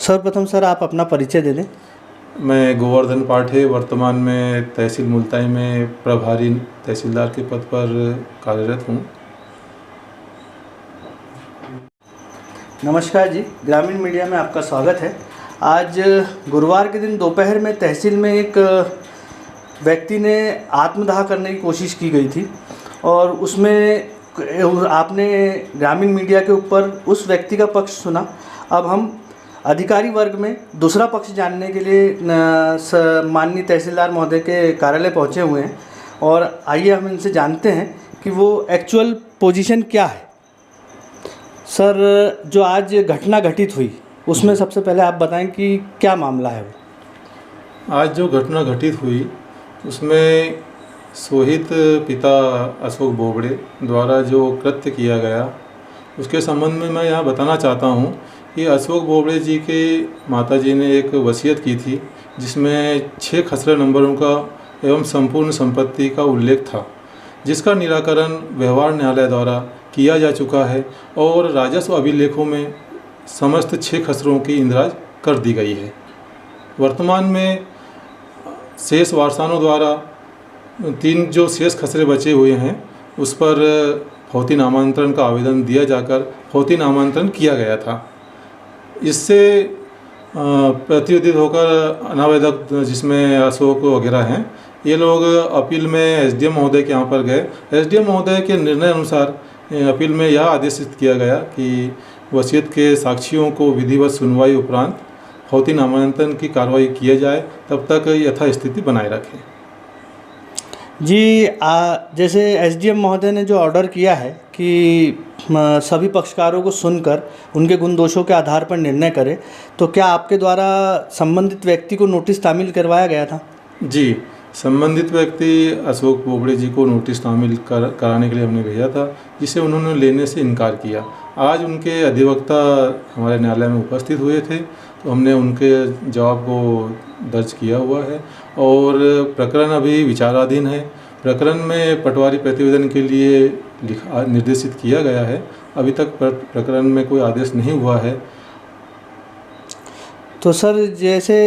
सर्वप्रथम सर आप अपना परिचय दे दें। मैं गोवर्धन पाठे वर्तमान में तहसील मुल्ताई में प्रभारी तहसीलदार के पद पर कार्यरत हूँ। नमस्कार जी, ग्रामीण मीडिया में आपका स्वागत है। आज गुरुवार के दिन दोपहर में तहसील में एक व्यक्ति ने आत्मदाह करने की कोशिश की गई थी और उसमें आपने ग्रामीण मीडिया के ऊपर उस व्यक्ति का पक्ष सुना। अब हम अधिकारी वर्ग में दूसरा पक्ष जानने के लिए माननीय तहसीलदार महोदय के कार्यालय पहुंचे हुए हैं और आइए हम इनसे जानते हैं कि वो एक्चुअल पोजीशन क्या है। सर, जो आज घटना घटित हुई उसमें सबसे पहले आप बताएं कि क्या मामला है वो। आज जो घटना घटित हुई उसमें शोहित पिता अशोक बोबड़े द्वारा जो कृत्य किया गया उसके संबंध में मैं यहाँ बताना चाहता हूँ कि अशोक बोबड़े जी के माताजी ने एक वसीयत की थी जिसमें 6 खसरा नंबरों का एवं संपूर्ण संपत्ति का उल्लेख था, जिसका निराकरण व्यवहार न्यायालय द्वारा किया जा चुका है और राजस्व अभिलेखों में समस्त 6 खसरों की इंदराज कर दी गई है। वर्तमान में शेष वारसानों द्वारा 3 जो शेष खसरे बचे हुए हैं उस पर फौती नामांतरण का आवेदन दिया जाकर फौती नामांतरण किया गया था। इससे प्रतिवेदित होकर अनावेदक जिसमें अशोक वगैरह हैं, ये लोग अपील में एसडीएम महोदय के यहाँ पर गए। एसडीएम महोदय के निर्णय अनुसार अपील में यह आदेशित किया गया कि वसीयत के साक्षियों को विधिवत सुनवाई उपरांत फौती नामांतरण की कार्रवाई किया जाए, तब तक यथास्थिति बनाए रखें। जी, जैसे एसडीएम महोदय ने जो ऑर्डर किया है कि सभी पक्षकारों को सुनकर उनके गुण दोषों के आधार पर निर्णय करें, तो क्या आपके द्वारा संबंधित व्यक्ति को नोटिस तामील करवाया गया था? जी, संबंधित व्यक्ति अशोक बोबड़े जी को नोटिस तामील कराने के लिए हमने भेजा था, जिसे उन्होंने लेने से इनकार किया। आज उनके अधिवक्ता हमारे न्यायालय में उपस्थित हुए थे, तो हमने उनके जवाब को दर्ज किया हुआ है और प्रकरण अभी विचाराधीन है। प्रकरण में पटवारी प्रतिवेदन के लिए निर्देशित किया गया है। अभी तक प्रकरण में कोई आदेश नहीं हुआ है। तो सर, जैसे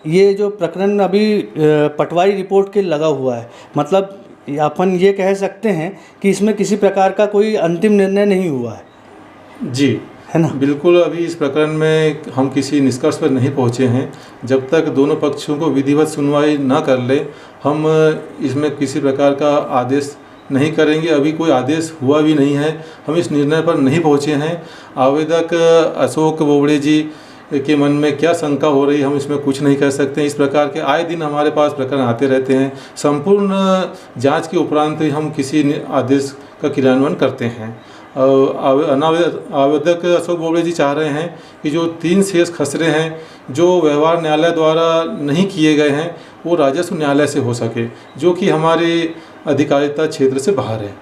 ये जो प्रकरण अभी पटवारी रिपोर्ट के लगा हुआ है, मतलब अपन ये कह सकते हैं कि इसमें किसी प्रकार का कोई अंतिम निर्णय नहीं हुआ है? जी, है ना? बिल्कुल, अभी इस प्रकरण में हम किसी निष्कर्ष पर नहीं पहुंचे हैं। जब तक दोनों पक्षों को विधिवत सुनवाई ना कर ले, हम इसमें किसी प्रकार का आदेश नहीं करेंगे। अभी कोई आदेश हुआ भी नहीं है, हम इस निर्णय पर नहीं पहुंचे हैं। आवेदक अशोक बोबड़े जी के मन में क्या शंका हो रही है, हम इसमें कुछ नहीं कर सकते। इस प्रकार के आए दिन हमारे पास प्रकरण आते रहते हैं। संपूर्ण जांच के उपरांत ही हम किसी आदेश का क्रियान्वयन करते हैं। आवेदक अशोक बोबड़े जी चाह रहे हैं कि जो 3 शेष खसरे हैं जो व्यवहार न्यायालय द्वारा नहीं किए गए हैं वो राजस्व न्यायालय से हो सके, जो कि हमारे अधिकारिता क्षेत्र से बाहर है।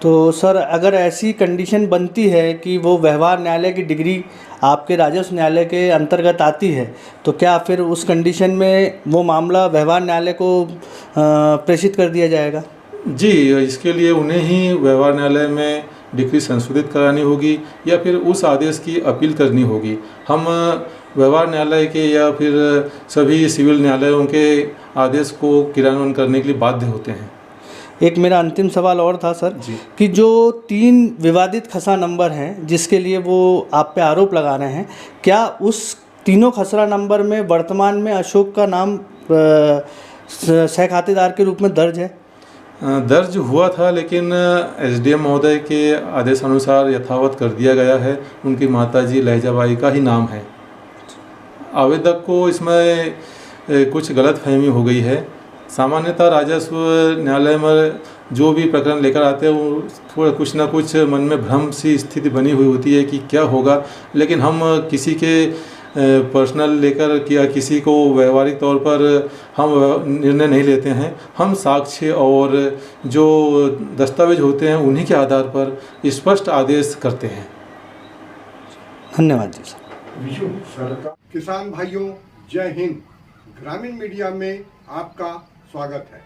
तो सर, अगर ऐसी कंडीशन बनती है कि वो व्यवहार न्यायालय की डिग्री आपके राजस्व न्यायालय के अंतर्गत आती है, तो क्या फिर उस कंडीशन में वो मामला व्यवहार न्यायालय को प्रेषित कर दिया जाएगा? जी, इसके लिए उन्हें ही व्यवहार न्यायालय में डिग्री संशोधित करानी होगी या फिर उस आदेश की अपील करनी होगी। हम व्यवहार न्यायालय के या फिर सभी सिविल न्यायालयों के आदेश को क्रियान्वयन करने के लिए बाध्य होते हैं। एक मेरा अंतिम सवाल और था सर कि जो 3 विवादित खसरा नंबर हैं जिसके लिए वो आप पे आरोप लगा रहे हैं, क्या उस तीनों खसरा नंबर में वर्तमान में अशोक का नाम सह खातेदार के रूप में दर्ज है? दर्ज हुआ था, लेकिन एसडीएम महोदय के आदेशानुसार यथावत कर दिया गया है। उनकी माताजी लहजाबाई का ही नाम है। आवेदक को इसमें कुछ गलतफहमी हो गई है। सामान्यतः राजस्व न्यायालय में जो भी प्रकरण लेकर आते हैं वो थोड़ा कुछ ना कुछ मन में भ्रम सी स्थिति बनी हुई होती है कि क्या होगा, लेकिन हम किसी के पर्सनल लेकर या किसी को व्यवहारिक तौर पर हम निर्णय नहीं लेते हैं। हम साक्ष्य और जो दस्तावेज होते हैं उन्हीं के आधार पर स्पष्ट आदेश करते हैं। धन्यवाद जी सर। किसान भाइयों, जय हिंद। ग्रामीण मीडिया में आपका स्वागत है।